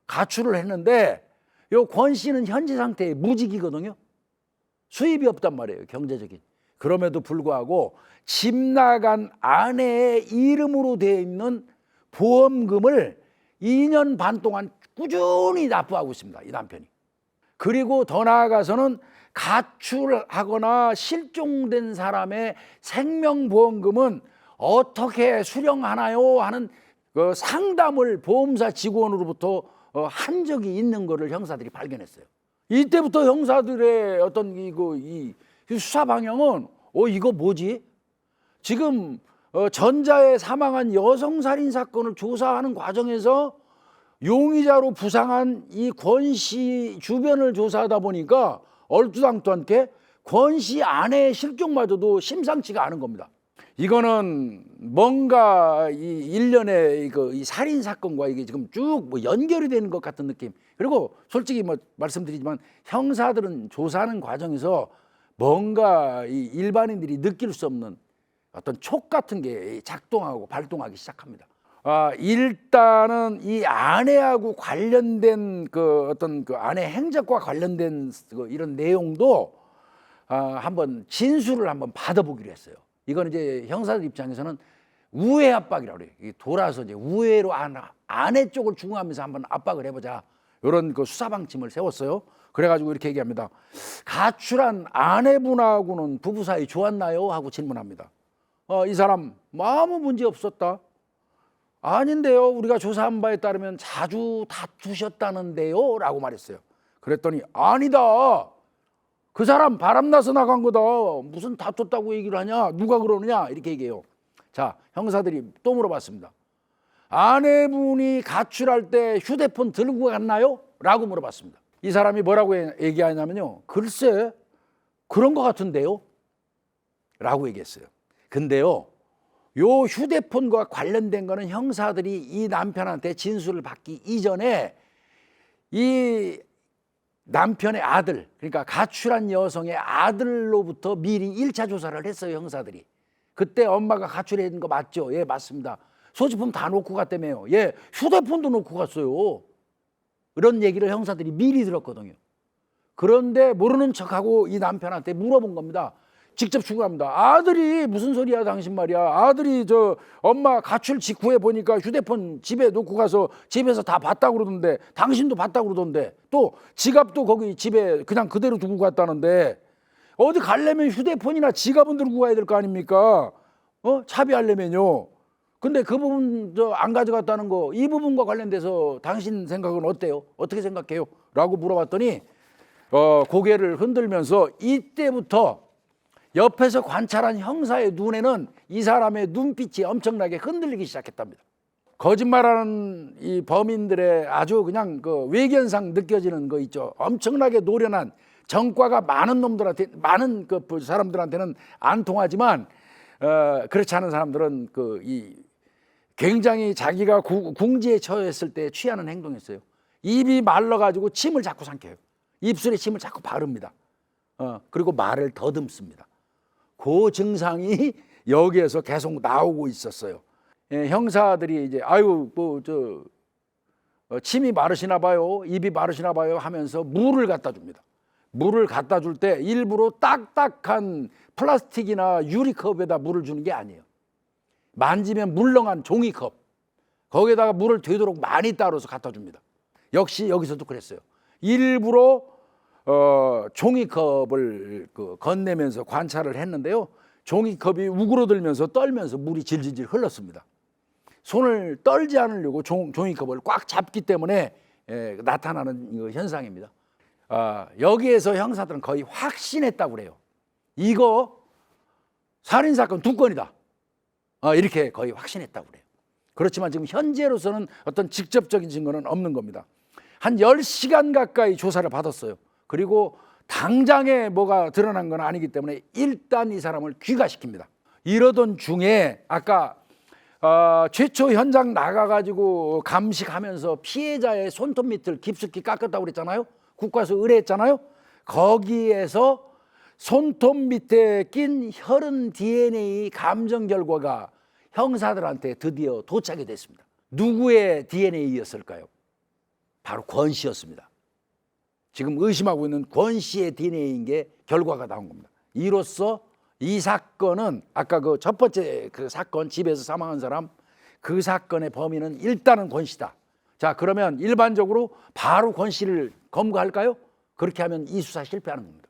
가출을 했는데 요 권 씨는 현재 상태에 무직이거든요. 수입이 없단 말이에요. 경제적인. 그럼에도 불구하고 집 나간 아내의 이름으로 되어 있는 보험금을 2년 반 동안 꾸준히 납부하고 있습니다. 이 남편이. 그리고 더 나아가서는 가출하거나 실종된 사람의 생명보험금은 어떻게 수령하나요? 하는 그 상담을 보험사 직원으로부터 한 적이 있는 것을 형사들이 발견했어요. 이때부터 형사들의 어떤 이 수사 방향은 이거 뭐지? 지금 전자에 사망한 여성 살인 사건을 조사하는 과정에서 용의자로 부상한 이 권 씨 주변을 조사하다 보니까 얼토당토한테 권 씨 아내의 실종마저도 심상치가 않은 겁니다. 이거는 뭔가 이 일련의 이 살인 사건과 이게 지금 쭉 뭐 연결이 되는 것 같은 느낌. 그리고 솔직히 뭐 말씀드리지만 형사들은 조사하는 과정에서 뭔가 이 일반인들이 느낄 수 없는 어떤 촉 같은 게 작동하고 발동하기 시작합니다. 일단은 이 아내하고 관련된 그 어떤 그 아내 행적과 관련된 이런 내용도 한번 진술을 한번 받아보기로 했어요. 이건 이제 형사들 입장에서는 우회 압박이라고 그래요. 돌아서 이제 우회로 아내 쪽을 중화하면서 한번 압박을 해보자. 이런 그 수사 방침을 세웠어요. 그래가지고 이렇게 얘기합니다. 가출한 아내분하고는 부부 사이 좋았나요? 하고 질문합니다. 이 사람 아무 문제 없었다. 아닌데요. 우리가 조사한 바에 따르면 자주 다투셨다는데요. 라고 말했어요. 그랬더니 아니다. 그 사람 바람나서 나간 거다. 무슨 다퉜다고 얘기를 하냐. 누가 그러느냐. 이렇게 얘기해요. 자, 형사들이 또 물어봤습니다. 아내분이 가출할 때 휴대폰 들고 갔나요? 라고 물어봤습니다. 이 사람이 뭐라고 얘기하냐면요. 글쎄 그런 것 같은데요. 라고 얘기했어요. 근데요. 요 휴대폰과 관련된 거는 형사들이 이 남편한테 진술을 받기 이전에 이 남편의 아들, 그러니까 가출한 여성의 아들로부터 미리 1차 조사를 했어요. 형사들이. 그때 엄마가 가출한 거 맞죠? 예, 맞습니다. 소지품 다 놓고 갔다며요. 예, 휴대폰도 놓고 갔어요. 이런 얘기를 형사들이 미리 들었거든요. 그런데 모르는 척하고 이 남편한테 물어본 겁니다. 직접 출근합니다. 아들이 무슨 소리야 당신 말이야. 아들이 저 엄마 가출 직후에 보니까 휴대폰 집에 놓고 가서 집에서 다 봤다고 그러던데 당신도 봤다고 그러던데 또 지갑도 거기 집에 그냥 그대로 두고 갔다는데 어디 가려면 휴대폰이나 지갑은 들고 가야 될 거 아닙니까? 차비하려면요. 근데 그 부분 안 가져갔다는 거 이 부분과 관련돼서 당신 생각은 어때요? 어떻게 생각해요? 라고 물어봤더니 고개를 흔들면서 이때부터 옆에서 관찰한 형사의 눈에는 이 사람의 눈빛이 엄청나게 흔들리기 시작했답니다. 거짓말하는 이 범인들의 아주 그냥 그 외견상 느껴지는 거 있죠. 엄청나게 노련한 정과가 많은 놈들한테 많은 그 사람들한테는 안 통하지만 그렇지 않은 사람들은 굉장히 자기가 궁지에 처했을 때 취하는 행동이었어요. 입이 말라가지고 침을 자꾸 삼켜요. 입술에 침을 자꾸 바릅니다. 그리고 말을 더듬습니다. 그 증상이 여기에서 계속 나오고 있었어요. 예, 형사들이 이제 침이 마르시나 봐요, 입이 마르시나 봐요 하면서 물을 갖다 줍니다. 물을 갖다 줄 때 일부러 딱딱한 플라스틱이나 유리컵에다 물을 주는 게 아니에요. 만지면 물렁한 종이컵 거기에다가 물을 되도록 많이 따라서 갖다 줍니다. 역시 여기서도 그랬어요. 일부러 종이컵을 건네면서 관찰을 했는데요. 종이컵이 우그러들면서 떨면서 물이 질질질 흘렀습니다. 손을 떨지 않으려고 종이컵을 꽉 잡기 때문에 나타나는 현상입니다. 여기에서 형사들은 거의 확신했다고 그래요. 이거 살인사건 2건이다. 이렇게 거의 확신했다고 그래요. 그렇지만 지금 현재로서는 어떤 직접적인 증거는 없는 겁니다. 한 10시간 가까이 조사를 받았어요. 그리고 당장에 뭐가 드러난 건 아니기 때문에 일단 이 사람을 귀가시킵니다. 이러던 중에 아까 최초 현장 나가가지고 감식하면서 피해자의 손톱 밑을 깊숙이 깎았다고 그랬잖아요. 국과수 의뢰했잖아요. 거기에서 손톱 밑에 낀 혈흔 DNA 감정 결과가 형사들한테 드디어 도착이 됐습니다. 누구의 DNA였을까요? 바로 권 씨였습니다. 지금 의심하고 있는 권 씨의 DNA인 게 결과가 나온 겁니다. 이로써 이 사건은 아까 그 첫 번째 그 사건 집에서 사망한 사람 그 사건의 범인은 일단은 권 씨다. 자, 그러면 일반적으로 바로 권 씨를 검거할까요? 그렇게 하면 이 수사 실패하는 겁니다.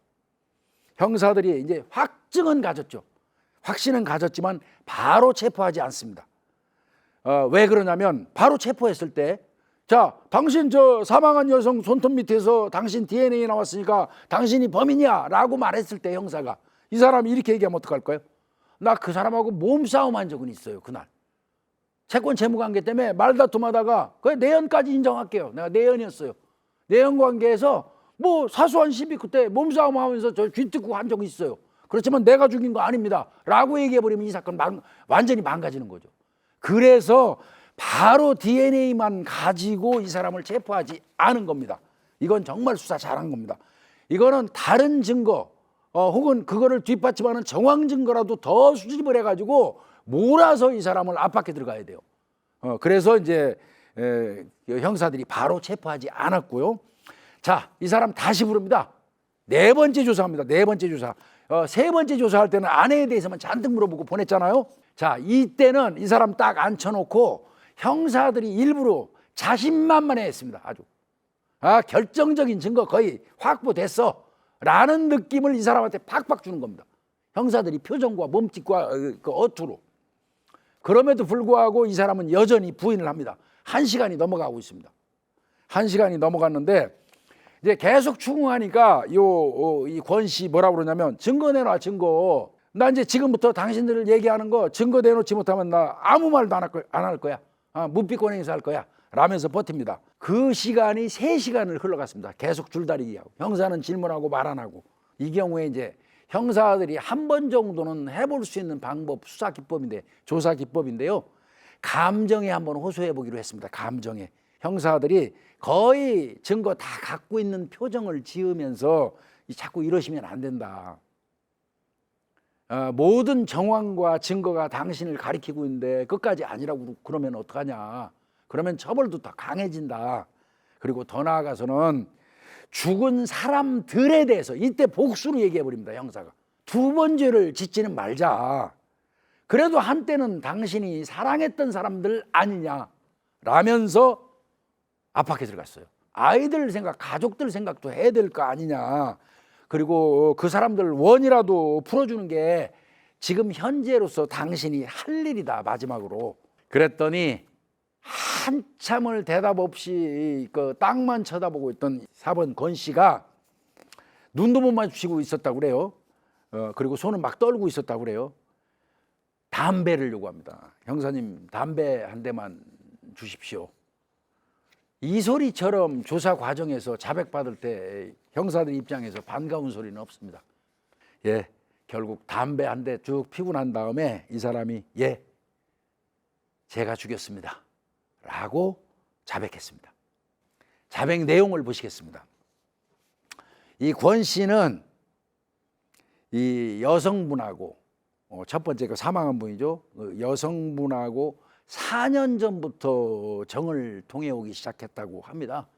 형사들이 이제 확증은 가졌죠. 확신은 가졌지만 바로 체포하지 않습니다. 왜 그러냐면 바로 체포했을 때 자, 당신 저 사망한 여성 손톱 밑에서 당신 DNA 나왔으니까 당신이 범인이야 라고 말했을 때 형사가 이 사람이 이렇게 얘기하면 어떡할까요? 나 그 사람하고 몸싸움 한 적은 있어요. 그날 채권 채무관계 때문에 말다툼하다가 거의 내연까지 인정할게요. 내가 내연이었어요. 내연 관계에서 뭐 사소한 시비 그때 몸싸움 하면서 저 쥐뜯고 한 적이 있어요. 그렇지만 내가 죽인 거 아닙니다 라고 얘기해버리면 이 사건 완전히 망가지는 거죠. 그래서 바로 DNA만 가지고 이 사람을 체포하지 않은 겁니다. 이건 정말 수사 잘한 겁니다. 이거는 다른 증거 혹은 그거를 뒷받침하는 정황 증거라도 더 수집을 해가지고 몰아서 이 사람을 압박해 들어가야 돼요. 그래서 이제 형사들이 바로 체포하지 않았고요. 자, 이 사람 다시 부릅니다. 4번째 조사합니다. 4번째 조사. 3번째 조사할 때는 아내에 대해서만 잔뜩 물어보고 보냈잖아요. 자, 이때는 이 사람 딱 앉혀놓고 형사들이 일부러 자신만만해 했습니다. 아주 결정적인 증거 거의 확보됐어 라는 느낌을 이 사람한테 팍팍 주는 겁니다. 형사들이 표정과 몸짓과 그 어투로. 그럼에도 불구하고 이 사람은 여전히 부인을 합니다. 1시간이 넘어가고 있습니다. 1시간이 넘어갔는데 이제 계속 추궁하니까 이 권 씨 뭐라고 그러냐면 증거 내놔 증거. 나 이제 지금부터 당신들 얘기하는 거 증거 내놓지 못하면 나 아무 말도 안 할 거야. 묵비권 행사할 거야 라면서 버팁니다. 그 시간이 3시간을 흘러갔습니다. 계속 줄다리기하고 형사는 질문하고 말 안 하고. 이 경우에 이제 형사들이 한 번 정도는 해볼 수 있는 방법 수사 기법인데 조사 기법인데요. 감정에 한번 호소해 보기로 했습니다. 감정에. 형사들이 거의 증거 다 갖고 있는 표정을 지으면서 자꾸 이러시면 안 된다. 모든 정황과 증거가 당신을 가리키고 있는데 끝까지 아니라고 그러면 어떡하냐. 그러면 처벌도 더 강해진다. 그리고 더 나아가서는 죽은 사람들에 대해서 이때 복수로 얘기해 버립니다. 형사가. 두 번 죄를 짓지는 말자. 그래도 한때는 당신이 사랑했던 사람들 아니냐 라면서 압박해 들어갔어요. 아이들 생각, 가족들 생각도 해야 될 거 아니냐. 그리고 그 사람들 원이라도 풀어주는 게 지금 현재로서 당신이 할 일이다. 마지막으로 그랬더니 한참을 대답 없이 그 땅만 쳐다보고 있던 4번 권 씨가 눈도 못 마주치고 있었다고 그래요. 그리고 손은 막 떨고 있었다고 그래요. 담배를 요구합니다. 형사님, 담배 한 대만 주십시오. 이 소리처럼 조사 과정에서 자백받을 때 형사들 입장에서 반가운 소리는 없습니다. 예, 결국 담배 한 대 쭉 피고 난 다음에 이 사람이 예, 제가 죽였습니다 라고 자백했습니다. 자백 내용을 보시겠습니다. 이 권 씨는 이 여성분하고 첫 번째 그 사망한 분이죠. 그 여성분하고 4년 전부터 정을 통해 오기 시작했다고 합니다.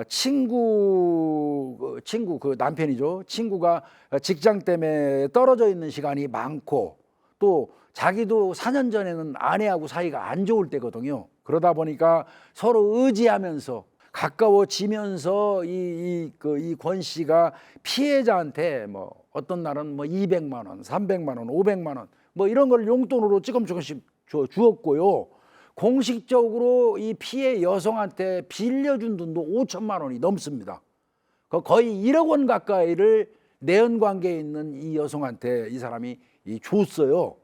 친구 그 남편이죠. 친구가 직장 때문에 떨어져 있는 시간이 많고 또 자기도 4년 전에는 아내하고 사이가 안 좋을 때거든요. 그러다 보니까 서로 의지하면서 가까워지면서 이 권 씨가 피해자한테 뭐 어떤 날은 뭐 200만 원, 300만 원, 500만 원 뭐 이런 걸 용돈으로 조금씩 주었고요. 공식적으로 이 피해 여성한테 빌려준 돈도 5천만 원이 넘습니다. 거의 1억 원 가까이를 내연 관계에 있는 이 여성한테 이 사람이 줬어요.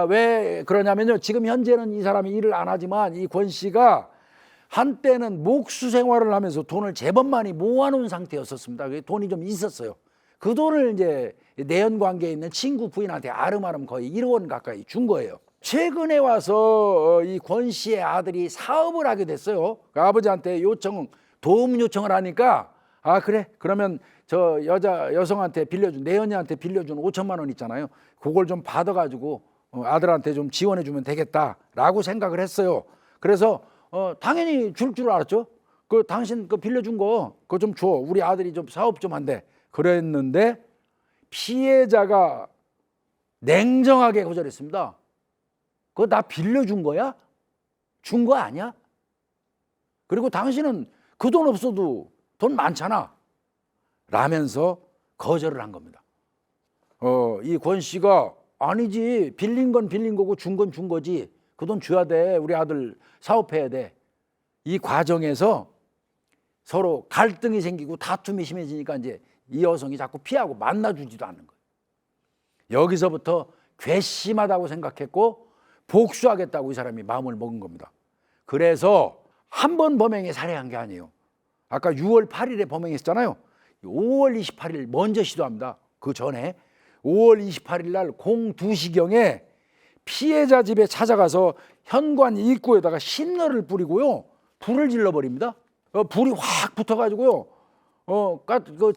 왜 그러냐면요. 지금 현재는 이 사람이 일을 안 하지만 이 권 씨가 한때는 목수 생활을 하면서 돈을 제법 많이 모아놓은 상태였었습니다. 돈이 좀 있었어요. 그 돈을 이제 내연 관계에 있는 친구 부인한테 아름아름 거의 1억 원 가까이 준 거예요. 최근에 와서 이 권 씨의 아들이 사업을 하게 됐어요. 그 아버지한테 도움 요청을 하니까 그래 그러면 저 여성한테 빌려준 내연이한테 빌려준 5천만 원 있잖아요. 그걸 좀 받아가지고 아들한테 좀 지원해 주면 되겠다라고 생각을 했어요. 그래서 당연히 줄 알았죠. 그 당신 그 빌려준 거 그거 좀 줘. 우리 아들이 좀 사업 좀 한대. 그랬는데 피해자가 냉정하게 거절했습니다. 그거 나 빌려준 거야? 준 거 아니야? 그리고 당신은 그 돈 없어도 돈 많잖아 라면서 거절을 한 겁니다. 이 권 씨가 아니지, 빌린 건 빌린 거고 준 건 준 거지, 그 돈 줘야 돼, 우리 아들 사업해야 돼. 이 과정에서 서로 갈등이 생기고 다툼이 심해지니까 이제 이 여성이 자꾸 피하고 만나주지도 않는 거예요. 여기서부터 괘씸하다고 생각했고 복수하겠다고 이 사람이 마음을 먹은 겁니다. 그래서 한 번 범행에 살해한 게 아니에요. 아까 6월 8일에 범행했잖아요. 5월 28일 먼저 시도합니다. 그 전에 5월 28일 날 02시경에 피해자 집에 찾아가서 현관 입구에다가 신너를 뿌리고요, 불을 질러버립니다. 불이 확 붙어가지고요,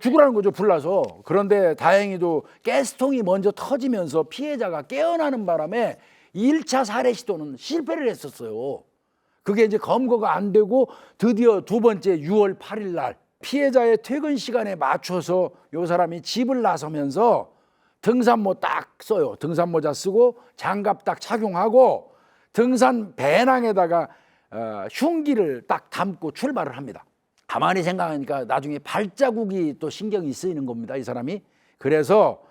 죽으라는 거죠, 불나서. 그런데 다행히도 가스통이 먼저 터지면서 피해자가 깨어나는 바람에 1차 살해 시도는 실패를 했었어요. 그게 이제 검거가 안 되고 드디어 두 번째 6월 8일 날 피해자의 퇴근 시간에 맞춰서 이 사람이 집을 나서면서 등산모 딱 써요. 등산모자 쓰고 장갑 딱 착용하고 등산 배낭에다가 흉기를 딱 담고 출발을 합니다. 가만히 생각하니까 나중에 발자국이 또 신경이 쓰이는 겁니다, 이 사람이. 그래서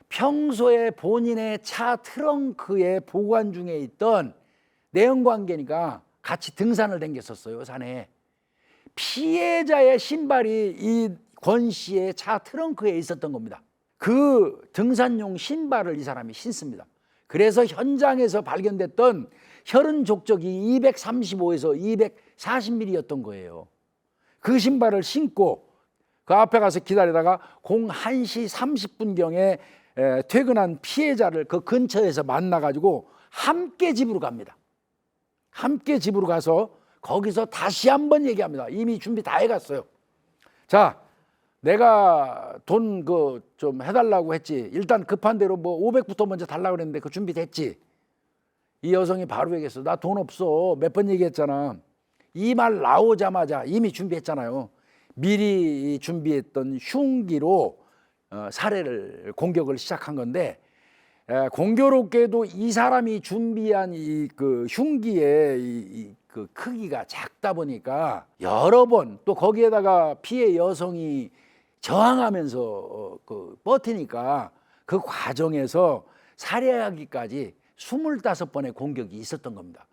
평소에 본인의 차 트렁크에 보관 중에 있던 내연관계니까 같이 등산을 댕겼었어요, 산에. 피해자의 신발이 이 권 씨의 차 트렁크에 있었던 겁니다. 그 등산용 신발을 이 사람이 신습니다. 그래서 현장에서 발견됐던 혈흔 족적이 235에서 240mm였던 거예요. 그 신발을 신고 그 앞에 가서 기다리다가 01시 30분경에 퇴근한 피해자를 그 근처에서 만나가지고 함께 집으로 갑니다. 함께 집으로 가서 거기서 다시 한번 얘기합니다. 이미 준비 다 해갔어요. 자, 내가 돈 그 좀 해달라고 했지. 일단 급한 대로 뭐 500부터 먼저 달라고 그랬는데 그 준비됐지. 이 여성이 바로 얘기했어. 나 돈 없어. 몇 번 얘기했잖아. 이 말 나오자마자 이미 준비했잖아요. 미리 준비했던 흉기로 살해를 공격을 시작한 건데, 공교롭게도 이 사람이 준비한 이 그 흉기의 그 크기가 작다 보니까 여러 번, 또 거기에다가 피해 여성이 저항하면서 그 버티니까 그 과정에서 살해하기까지 25번의 공격이 있었던 겁니다.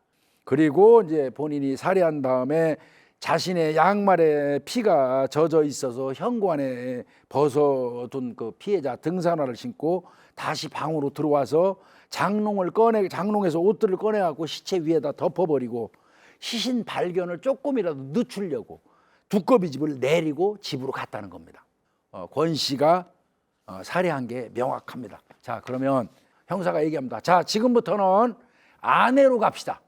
그리고 이제 본인이 살해한 다음에 자신의 양말에 피가 젖어 있어서 현관에 벗어둔 그 피해자 등산화를 신고 다시 방으로 들어와서 장롱에서 옷들을 꺼내 갖고 시체 위에다 덮어버리고 시신 발견을 조금이라도 늦추려고 두꺼비집을 내리고 집으로 갔다는 겁니다. 권 씨가 살해한 게 명확합니다. 자, 그러면 형사가 얘기합니다. 자, 지금부터는 아내로 갑시다.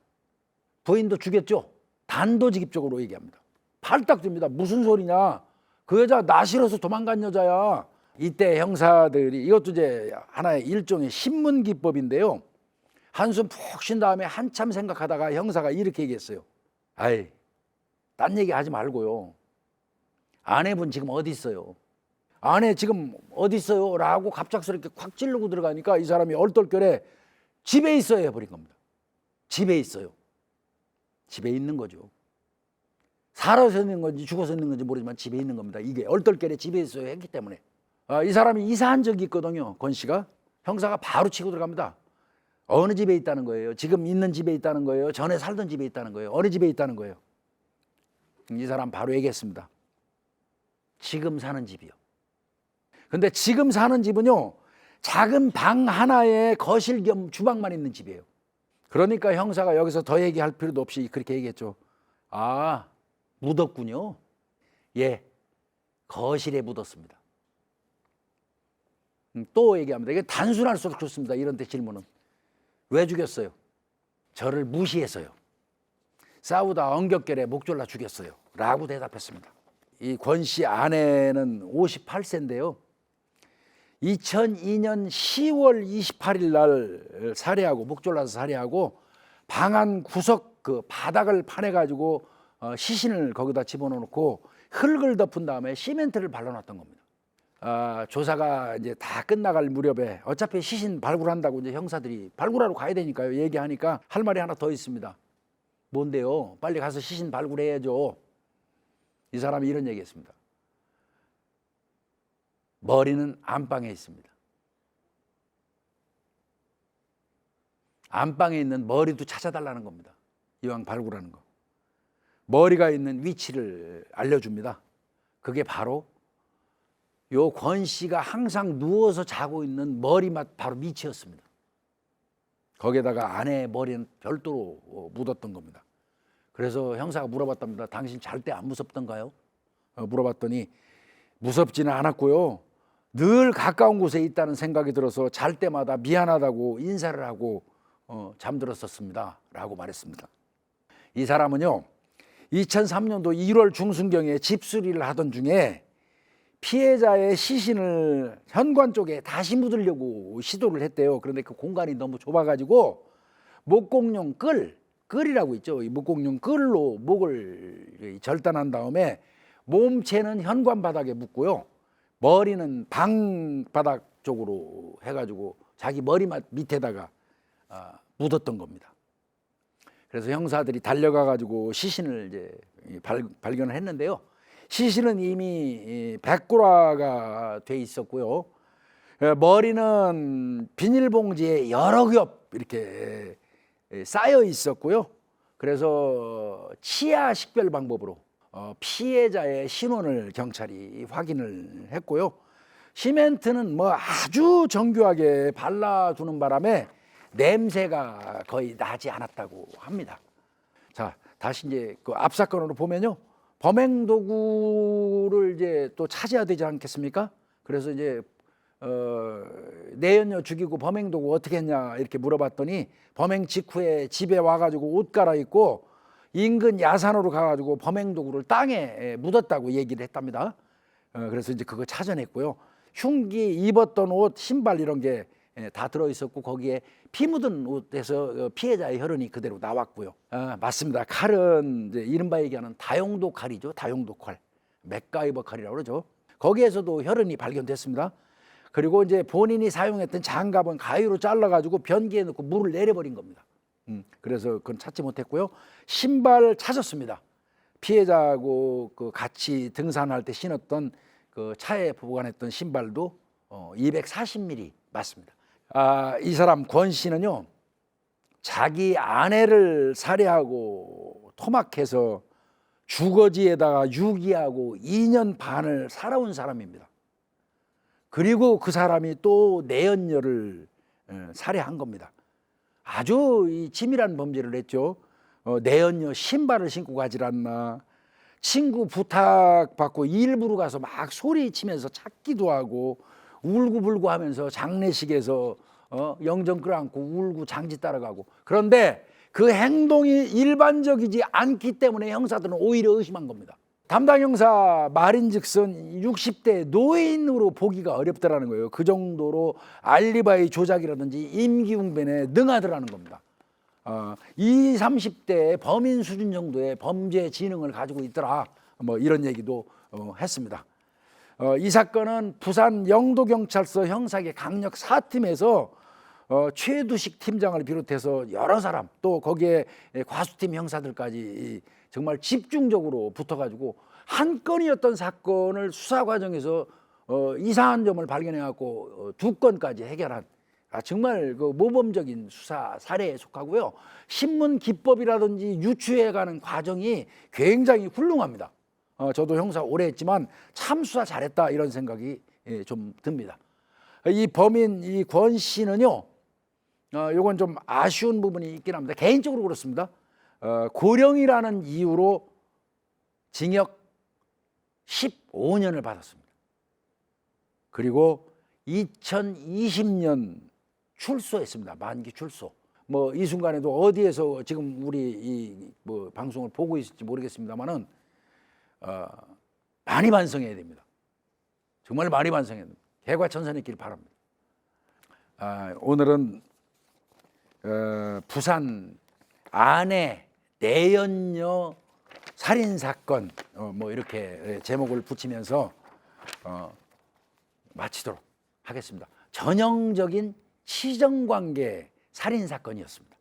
부인도 죽였죠? 단도직입적으로 얘기합니다. 팔딱 듭니다. 무슨 소리냐? 그 여자 나 싫어서 도망간 여자야. 이때 형사들이, 이것도 이제 하나의 일종의 신문 기법인데요. 한숨 푹 쉰 다음에 한참 생각하다가 형사가 이렇게 얘기했어요. 아이, 딴 얘기 하지 말고요. 아내분 지금 어디 있어요? 아내 지금 어디 있어요? 라고 갑작스럽게 콱 찌르고 들어가니까 이 사람이 얼떨결에 집에 있어요 해버린 겁니다. 집에 있어요. 집에 있는 거죠. 살아서 있는 건지 죽어서 있는 건지 모르지만 집에 있는 겁니다. 이게 얼떨결에 집에 있어요 했기 때문에. 이 사람이 이사한 적이 있거든요. 권 씨가. 형사가 바로 치고 들어갑니다. 어느 집에 있다는 거예요? 지금 있는 집에 있다는 거예요? 전에 살던 집에 있다는 거예요? 어느 집에 있다는 거예요? 이 사람 바로 얘기했습니다. 지금 사는 집이요. 근데 지금 사는 집은요, 작은 방 하나에 거실 겸 주방만 있는 집이에요. 그러니까 형사가 여기서 더 얘기할 필요도 없이 그렇게 얘기했죠. 아, 묻었군요. 예, 거실에 묻었습니다. 또 얘기합니다. 이게 단순할수록 좋습니다. 이런 데 질문은. 왜 죽였어요? 저를 무시해서요. 싸우다 엉겹결에 목 졸라 죽였어요. 라고 대답했습니다. 이 권 씨 아내는 58세인데요. 2002년 10월 28일 날 살해하고, 목 졸라서 살해하고, 방 안 구석 그 바닥을 파내가지고 시신을 거기다 집어넣고 흙을 덮은 다음에 시멘트를 발라놨던 겁니다. 조사가 이제 다 끝나갈 무렵에 어차피 시신 발굴한다고 이제 형사들이 발굴하러 가야 되니까요. 얘기하니까 할 말이 하나 더 있습니다. 뭔데요? 빨리 가서 시신 발굴해야죠. 이 사람이 이런 얘기했습니다. 머리는 안방에 있습니다. 안방에 있는 머리도 찾아달라는 겁니다. 이왕 발굴하는 거. 머리가 있는 위치를 알려줍니다. 그게 바로 요 권 씨가 항상 누워서 자고 있는 머리맡 바로 밑이었습니다. 거기에다가 아내의 머리는 별도로 묻었던 겁니다. 그래서 형사가 물어봤답니다. 당신 잘 때 안 무섭던가요? 물어봤더니 무섭지는 않았고요. 늘 가까운 곳에 있다는 생각이 들어서 잘 때마다 미안하다고 인사를 하고 잠들었었습니다. 라고 말했습니다. 이 사람은요, 2003년도 1월 중순경에 집수리를 하던 중에 피해자의 시신을 현관 쪽에 다시 묻으려고 시도를 했대요. 그런데 그 공간이 너무 좁아가지고 목공용 끌이라고 있죠. 이 목공용 끌로 목을 절단한 다음에 몸체는 현관 바닥에 묻고요. 머리는 방 바닥 쪽으로 해가지고 자기 머리맡 밑에다가 묻었던 겁니다. 그래서 형사들이 달려가가지고 시신을 이제 발견을 했는데요. 시신은 이미 백골화가 돼 있었고요. 머리는 비닐봉지에 여러 겹 이렇게 쌓여 있었고요. 그래서 치아 식별 방법으로 피해자의 신원을 경찰이 확인을 했고요. 시멘트는 뭐 아주 정교하게 발라주는 바람에 냄새가 거의 나지 않았다고 합니다. 자, 다시 이제 그 앞 사건으로 보면요. 범행 도구를 이제 또 찾아야 되지 않겠습니까? 그래서 이제 내연녀 죽이고 범행 도구 어떻게 했냐 이렇게 물어봤더니 범행 직후에 집에 와가지고 옷 갈아입고 인근 야산으로 가가지고 범행 도구를 땅에 묻었다고 얘기를 했답니다. 그래서 이제 그거 찾아냈고요. 흉기 입었던 옷, 신발 이런 게 다 들어 있었고 거기에 피 묻은 옷에서 피해자의 혈흔이 그대로 나왔고요. 맞습니다. 칼은 이제 이른바 얘기하는 다용도 칼이죠. 다용도 칼, 맥가이버 칼이라고 그러죠. 거기에서도 혈흔이 발견됐습니다. 그리고 이제 본인이 사용했던 장갑은 가위로 잘라가지고 변기에 넣고 물을 내려버린 겁니다. 그래서 그건 찾지 못했고요. 신발 찾았습니다. 피해자하고 그 같이 등산할 때 신었던 그 차에 보관했던 신발도 240mm 맞습니다. 이 사람 권 씨는요, 자기 아내를 살해하고 토막해서 주거지에다가 유기하고 2년 반을 살아온 사람입니다. 그리고 그 사람이 또 내연녀를 살해한 겁니다. 아주 이 치밀한 범죄를 했죠. 내연녀 신발을 신고 가질 않나, 친구 부탁받고 일부러 가서 막 소리치면서 찾기도 하고 울고불고 하면서 장례식에서 영정 끌어안고 울고 장지 따라가고. 그런데 그 행동이 일반적이지 않기 때문에 형사들은 오히려 의심한 겁니다. 담당 형사 말인즉슨 60대 노인으로 보기가 어렵다라는 거예요. 그 정도로 알리바이 조작이라든지 임기응변에 능하더라는 겁니다. 20, 30대의 범인 수준 정도의 범죄 지능을 가지고 있더라, 뭐 이런 얘기도 했습니다. 이 사건은 부산 영도경찰서 형사계 강력 4팀에서 최두식 팀장을 비롯해서 여러 사람, 또 거기에 과수팀 형사들까지 정말 집중적으로 붙어가지고 한 건이었던 사건을 수사 과정에서 이상한 점을 발견해갖고 2건까지 해결한 정말 그 모범적인 수사 사례에 속하고요. 신문 기법이라든지 유추해가는 과정이 굉장히 훌륭합니다. 저도 형사 오래 했지만 참 수사 잘했다 이런 생각이 좀 듭니다. 이 범인 이 권 씨는요, 요건 좀 아쉬운 부분이 있긴 합니다. 개인적으로 그렇습니다. 고령이라는 이유로 징역 15년을 받았습니다. 그리고 2020년 출소했습니다. 만기 출소. 뭐 이 순간에도 어디에서 지금 우리 뭐 방송을 보고 있을지 모르겠습니다만은 많이 반성해야 됩니다. 정말 많이 반성해야 됩니다. 개과천선했길 바랍니다. 오늘은 부산 아내 내연녀 살인 사건 뭐 이렇게 제목을 붙이면서 마치도록 하겠습니다. 전형적인 치정관계 살인 사건이었습니다.